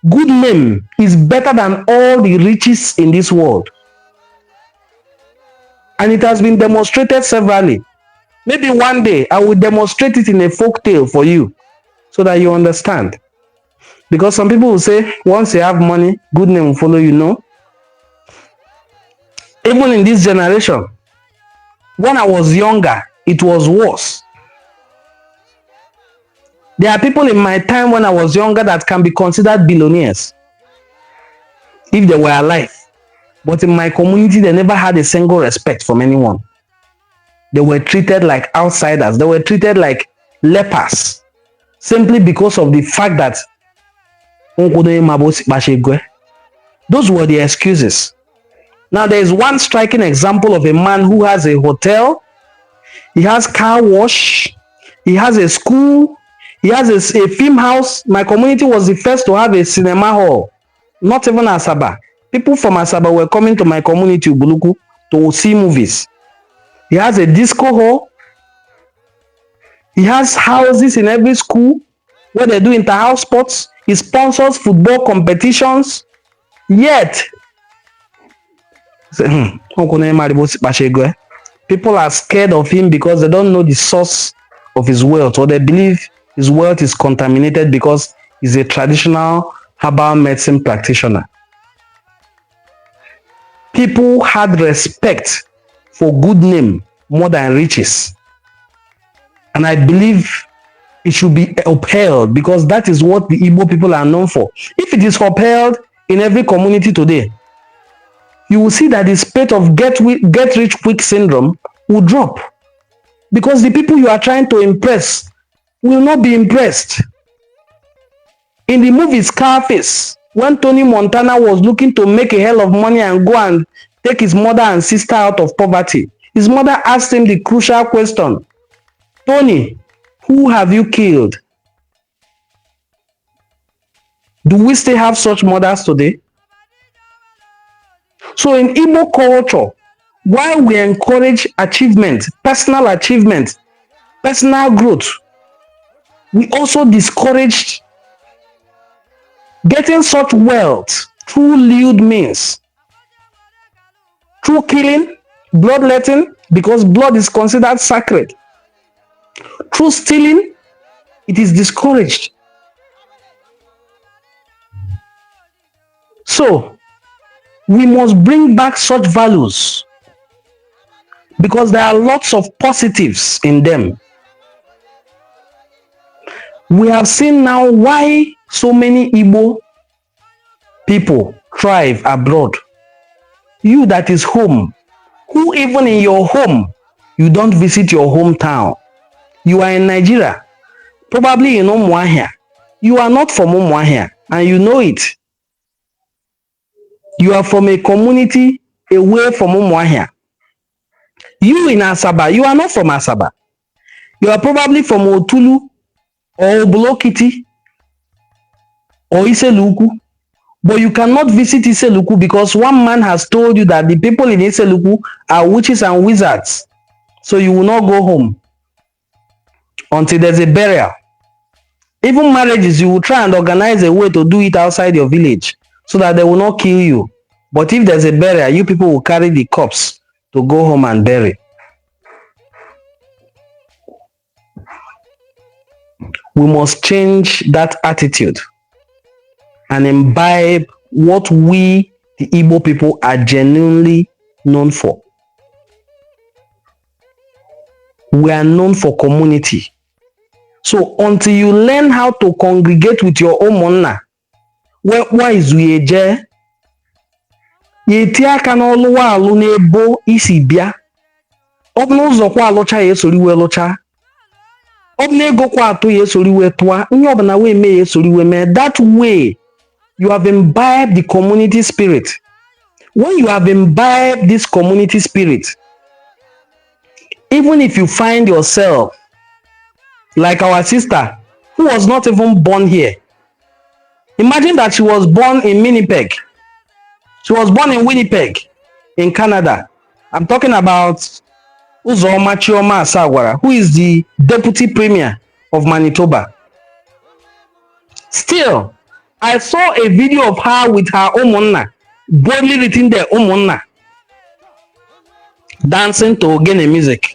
good name is better than all the riches in this world. And it has been demonstrated severally. Maybe one day I will demonstrate it in a folk tale for you so that you understand. Because some people will say, once you have money, good name will follow you. No. Even in this generation, when I was younger, it was worse. There are people in my time when I was younger that can be considered billionaires if they were alive. But in my community, they never had a single respect from anyone. They were treated like outsiders. They were treated like lepers. simply because of the fact that those were the excuses. Now, there is one striking example of a man who has a hotel, he has car wash, he has a school, he has a film house. My community was the first to have a cinema hall, not even Asaba. People from Asaba were coming to my community, Ubuluku, to see movies. He has a disco hall. He has houses in every school where they do inter-house sports. He sponsors football competitions. Yet, people are scared of him because they don't know the source of his wealth, or they believe his wealth is contaminated because he's a traditional herbal medicine practitioner. People had respect for good name more than riches. And I believe it should be upheld because that is what the Igbo people are known for. If it is upheld in every community today, you will see that the spate of get rich quick syndrome will drop because the people you are trying to impress will not be impressed. In the movie Scarface, when Tony Montana was looking to make a hell of money and go and take his mother and sister out of poverty, his mother asked him the crucial question, Tony, who have you killed? Do we still have such mothers today? So in Igbo culture, while we encourage achievement, personal growth, we also discouraged getting such wealth through lewd means, through killing, bloodletting, because blood is considered sacred. Through stealing, it is discouraged. So, we must bring back such values because there are lots of positives in them. We have seen now why so many Igbo people thrive abroad. You that is home, who even in your home, you don't visit your hometown. You are in Nigeria, probably in Umuahia. You are not from Umuahia, and you know it. You are from a community away from Umuahia. You in Asaba, you are not from Asaba. You are probably from Otulu, or Obolokiti, or Iseluku. But you cannot visit Iseluku because one man has told you that the people in Iseluku are witches and wizards. So you will not go home until there's a burial. Even marriages, you will try and organize a way to do it outside your village so that they will not kill you. But if there's a burial, you people will carry the corpse to go home and bury. We must change that attitude and imbibe what we, the Igbo people, are genuinely known for. We are known for community. So until you learn how to congregate with your own why is we je? Yeti aka n'ọlụ wa alụ n'ebo isi bịa. Ọ bụ n'ụzọ kwa alụcha ya esori we lụcha. Ọ bụ n'ego kwa atụ ya esori we tụa. Ihe ọbụla we mee ya esori we mee. That way, you have imbibed the community spirit. When you have imbibed this community spirit, even if you find yourself like our sister, who was not even born here. Imagine that she was born in Winnipeg. She was born in Winnipeg, in Canada. I'm talking about Uzoma Chioma Asagwara, who is the Deputy Premier of Manitoba. Still, I saw a video of her with her Omonna, boldly written there, Omonna, dancing to Ogene music.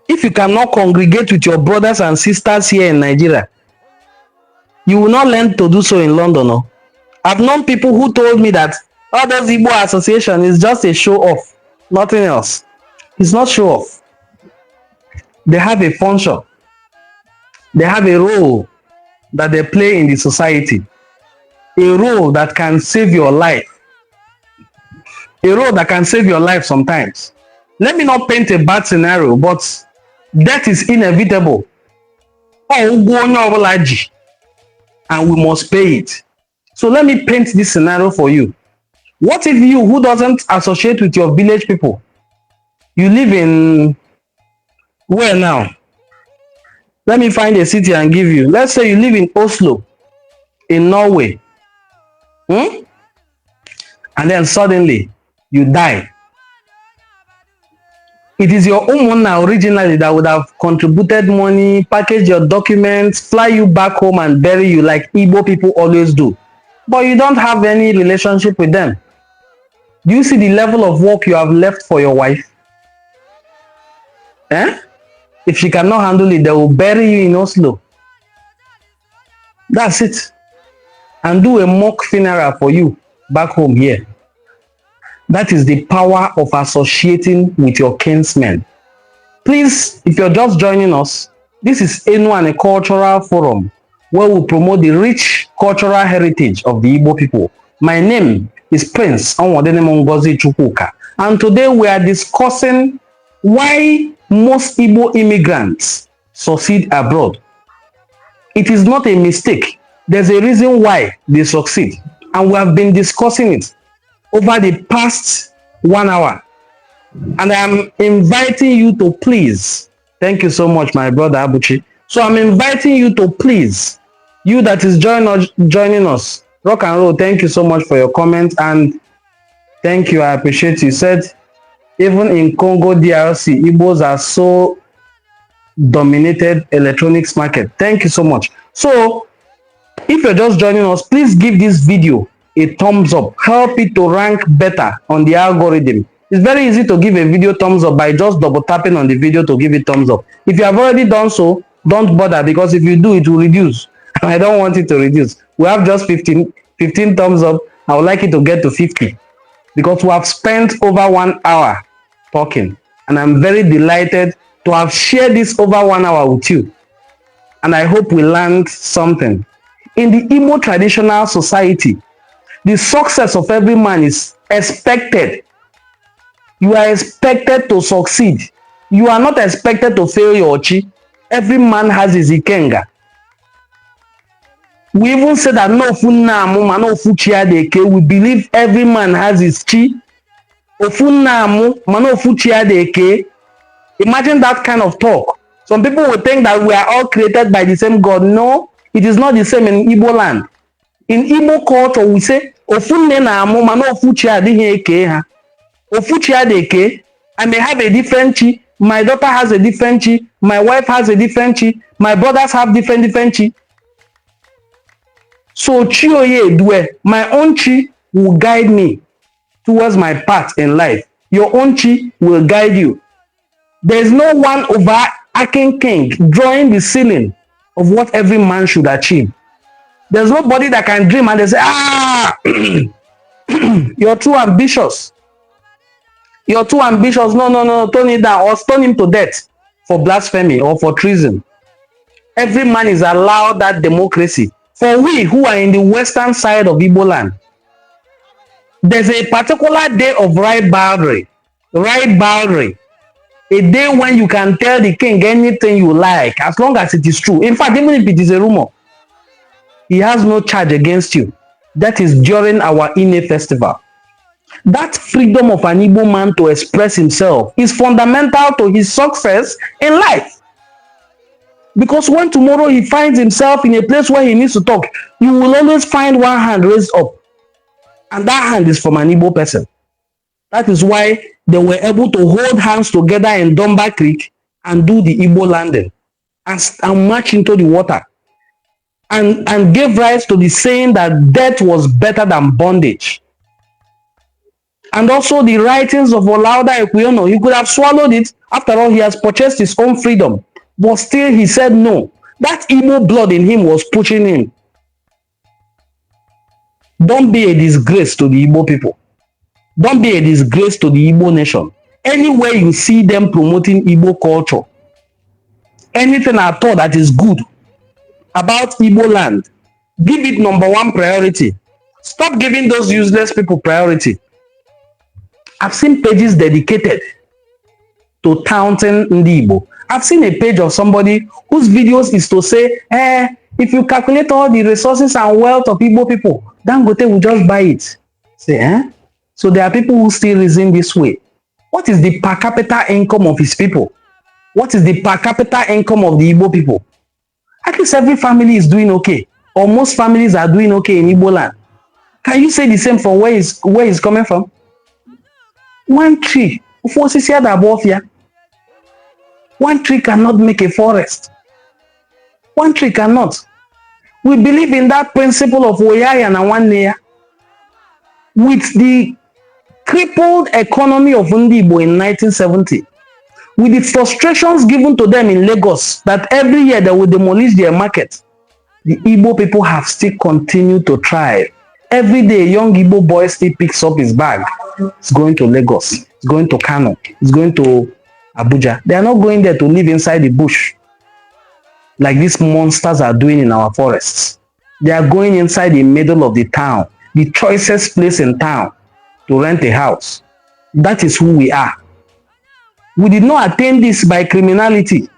If you cannot congregate with your brothers and sisters here in Nigeria, you will not learn to do so in London. No? I've known people who told me that those Igbo association is just a show off, nothing else. It's not show off. They have a function. They have a role that they play in the society. A role that can save your life. A role that can save your life sometimes. Let me not paint a bad scenario, but death is inevitable. And we must pay it. So let me paint this scenario for you. What if you, who doesn't associate with your village people, you live in where now? Let me find a city and give you. Let's say you live in Oslo, in Norway. And then suddenly you die. It is your own now originally that would have contributed money, package your documents, fly you back home and bury you like Igbo people always do. But you don't have any relationship with them. Do you see the level of work you have left for your wife? If she cannot handle it, they will bury you in Oslo. That's it. And do a mock funeral for you back home here. That is the power of associating with your kinsmen. Please, if you're just joining us, this is Enuani Cultural Forum, where we promote the rich cultural heritage of the Igbo people. My name is Prince Onwadene Mongozi Chukwuka, and today we are discussing why most Igbo immigrants succeed abroad. It is not a mistake. There's a reason why they succeed, and we have been discussing it over the past 1 hour. And I'm inviting you to please, thank you so much, my brother Abuchi. So I'm inviting you to please, you that is joining us, rock and roll, thank you so much for your comment, and thank you, I appreciate you. Said, even in Congo DRC, Igbos are so dominated electronics market. Thank you so much. So if you're just joining us, please give this video a thumbs up. Help it to rank better on the algorithm. It's very easy to give a video thumbs up by just double tapping on the video to give it thumbs up. If you have already done so, don't bother, because if you do, it will reduce. I don't want it to reduce. We have just 15 thumbs up. I would like it to get to 50, because we have spent over 1 hour talking, and I'm very delighted to have shared this over 1 hour with you. And I hope we learned something. In the Igbo traditional society, the success of every man is expected. You are expected to succeed. You are not expected to fail your chi. Every man has his ikenga. We even say that no funamu, no fuchiadeke. We believe every man has his chi. Ofunamu, mano fuchiadeke. Imagine that kind of talk. Some people will think that we are all created by the same God. No, it is not the same in Igbo land. In Igbo culture, we say, Ofunne na amu, mano fuchiadeke ha. Ofuchiadeke, I may have a different chi. My daughter has a different chi. My wife has a different chi. My brothers have different chi. So chi oye dwe, my own chi will guide me towards my path in life. Your own chi will guide you. There is no one overarching king drawing the ceiling of what every man should achieve. There's nobody that can dream and they say, you're too ambitious. You're too ambitious. No, turn it down or stone him to death for blasphemy or for treason. Every man is allowed that democracy. For we who are in the western side of Igbo land, there's a particular day of right boundary. A day when you can tell the king anything you like, as long as it is true. In fact, even if it is a rumor, he has no charge against you. That is during our Ine festival. That freedom of an Igbo man to express himself is fundamental to his success in life. Because when tomorrow he finds himself in a place where he needs to talk, you will always find one hand raised up. And that hand is from an Igbo person. That is why they were able to hold hands together in Dumba Creek and do the Igbo landing and march into the water. And gave rise to the saying that death was better than bondage. And also the writings of Olaudah Equiano, he could have swallowed it. After all, he has purchased his own freedom. But still he said no. That Igbo blood in him was pushing him. Don't be a disgrace to the Igbo people. Don't be a disgrace to the Igbo nation. Anywhere you see them promoting Igbo culture, anything at all that is good about Igbo land, give it #1 priority. Stop giving those useless people priority. I've seen pages dedicated to taunting Ndi Igbo. I've seen a page of somebody whose videos is to say, if you calculate all the resources and wealth of Igbo people, Dangote will just buy it. Say, So there are people who still reason this way. What is the per capita income of his people? What is the per capita income of the Igbo people? At least every family is doing okay, or most families are doing okay in Igbo land. Can you say the same from where he's coming from? One tree, one tree cannot make a forest. One tree cannot. We believe in that principle of Oyaya and Awaneya. With the crippled economy of Igbo in 1970, with the frustrations given to them in Lagos that every year they will demolish their market, the Igbo people have still continued to thrive. Every day, a young Igbo boy still picks up his bag. He's going to Lagos. He's going to Kano. He's going to Abuja. They are not going there to live inside the bush like these monsters are doing in our forests. They are going inside the middle of the town, the choicest place in town, to rent a house. That is who we are. We did not attain this by criminality.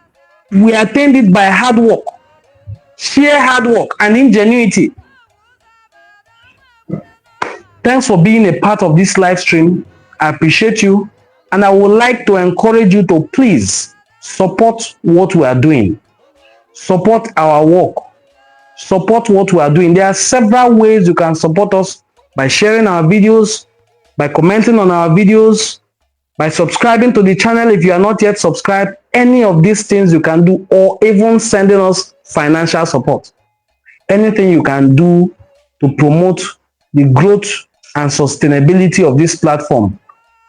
We attained it by hard work, sheer hard work and ingenuity. Thanks for being a part of this live stream. I appreciate you, and I would like to encourage you to please support what we are doing. Support our work. Support what we are doing. There are several ways you can support us: by sharing our videos, by commenting on our videos, by subscribing to the channel if you are not yet subscribed. Any of these things you can do, or even sending us financial support. Anything you can do to promote the growth and sustainability of this platform,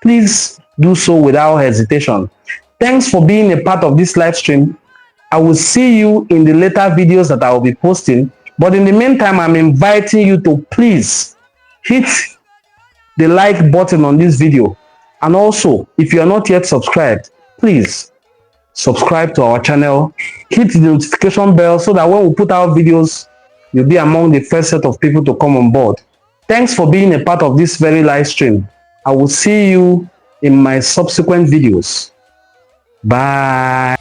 please do so without hesitation. Thanks for being a part of this live stream. I will see you in the later videos that I will be posting. But in the meantime, I'm inviting you to please hit the like button on this video. And also, if you are not yet subscribed, please subscribe to our channel. Hit the notification bell so that when we put out videos, you'll be among the first set of people to come on board. Thanks for being a part of this very live stream. I will see you in my subsequent videos. Bye.